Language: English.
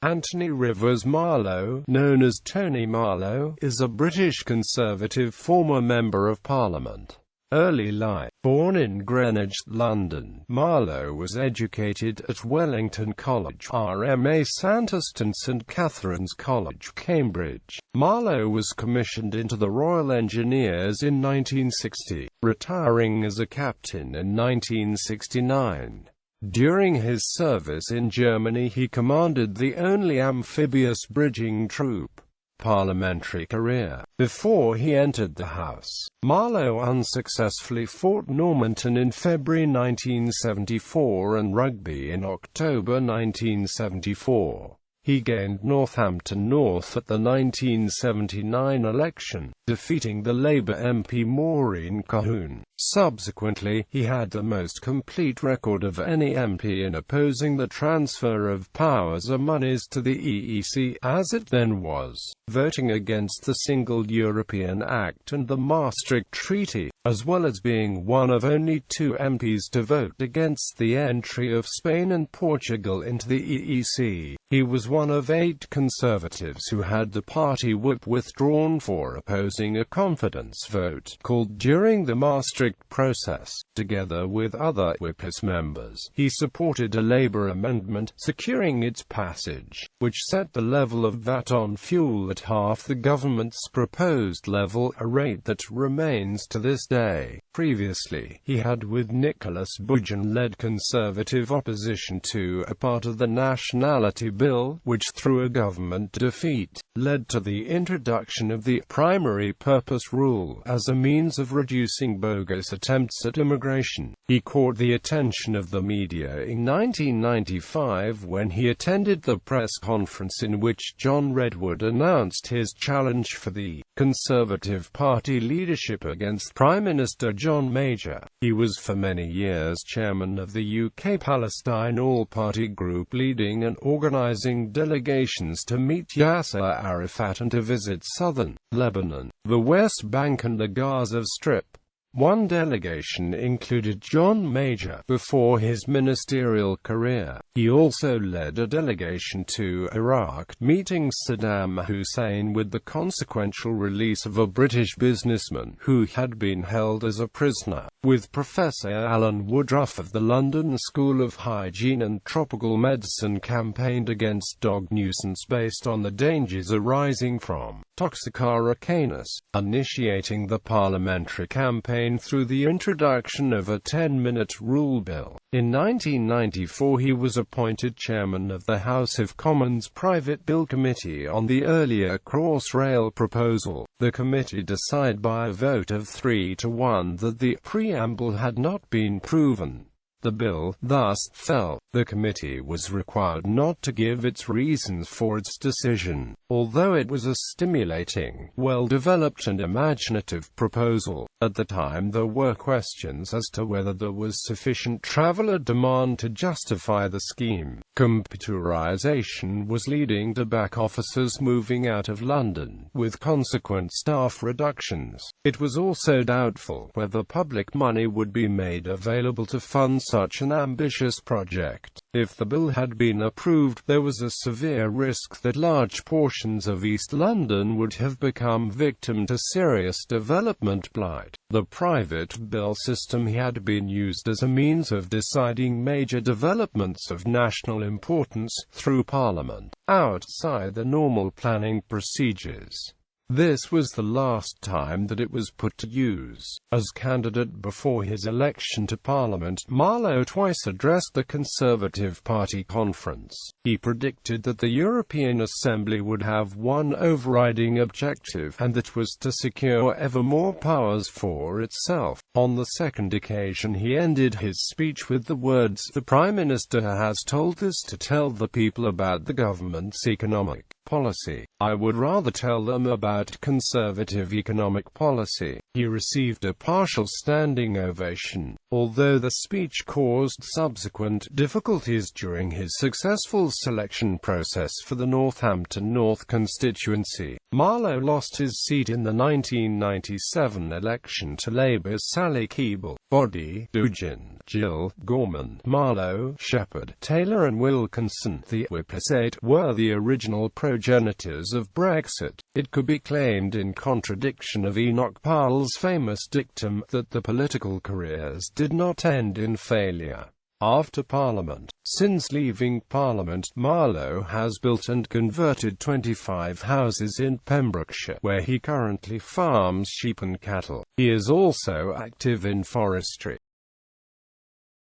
Antony Rivers Marlow, known as Tony Marlow, is a British Conservative former Member of Parliament. Early life. Born in Greenwich, London, Marlow was educated at Wellington College, RMA Sandhurst and St Catherine's College, Cambridge. Marlow was commissioned into the Royal Engineers in 1960, retiring as a captain in 1969. During his service in Germany he commanded the only amphibious bridging troop. Parliamentary career. Before he entered the House, Marlow unsuccessfully fought Normanton in February 1974 and Rugby in October 1974. He gained Northampton North at the 1979 election, defeating the Labour MP Maureen Colquhoun. Subsequently, he had the most complete record of any MP in opposing the transfer of powers or monies to the EEC, as it then was, voting against the Single European Act and the Maastricht Treaty, as well as being one of only 2 MPs to vote against the entry of Spain and Portugal into the EEC. He was one of 8 Conservatives who had the party whip withdrawn for opposing a confidence vote called during the Maastricht process. Together with other WIPIS members, he supported a Labour amendment, securing its passage, which set the level of VAT on fuel at half the government's proposed level, a rate that remains to this day. Previously, he had with Nicholas Budgeon-led Conservative opposition to a part of the Nationality Bill, which through a government defeat, led to the introduction of the primary purpose rule as a means of reducing bogus attempts at immigration. He caught the attention of the media in 1995 when he attended the press conference in which John Redwood announced his challenge for the Conservative Party leadership against Prime Minister John Major. He was for many years chairman of the UK Palestine All-Party Group, leading and organising delegations to meet Yasser Arafat and to visit southern Lebanon, the West Bank and the Gaza Strip. One delegation included John Major before his ministerial career. He also led a delegation to Iraq, meeting Saddam Hussein with the consequential release of a British businessman who had been held as a prisoner, with Professor Alan Woodruff of the London School of Hygiene and Tropical Medicine campaigned against dog nuisance based on the dangers arising from Toxocara canis, initiating the parliamentary campaign through the introduction of a 10-minute rule bill. In 1994 he was appointed chairman of the House of Commons Private Bill Committee on the earlier Crossrail proposal. The committee decided by a vote of 3 to 1 that the preamble had not been proven. The bill thus fell. The committee was required not to give its reasons for its decision, although it was a stimulating, well-developed and imaginative proposal. At the time there were questions as to whether there was sufficient traveller demand to justify the scheme. Computerization was leading to back officers moving out of London, with consequent staff reductions. It was also doubtful whether public money would be made available to fund such an ambitious project. If the bill had been approved, there was a severe risk that large portions of East London would have become victim to serious development blight. The private bill system had been used as a means of deciding major developments of national importance through Parliament, outside the normal planning procedures. This was the last time that it was put to use. As candidate before his election to Parliament, Marlow twice addressed the Conservative Party conference. He predicted that the European Assembly would have one overriding objective, and that was to secure ever more powers for itself. On the second occasion he ended his speech with the words, "The Prime Minister has told us to tell the people about the government's economic policy. I would rather tell them about Conservative economic policy." He received a partial standing ovation, although the speech caused subsequent difficulties during his successful selection process for the Northampton North constituency. Marlow lost his seat in the 1997 election to Labour's Sally Keeble, Bodie, Dugin, Gill, Gorman, Marlow, Shepherd, Taylor and Wilkinson. The Whippers 8 were the original progenitors of Brexit. It could be claimed, in contradiction of Enoch Powell's famous dictum, that the political careers did not end in failure after Parliament. Since leaving Parliament, Marlow has built and converted 25 houses in Pembrokeshire, where he currently farms sheep and cattle. He is also active in forestry.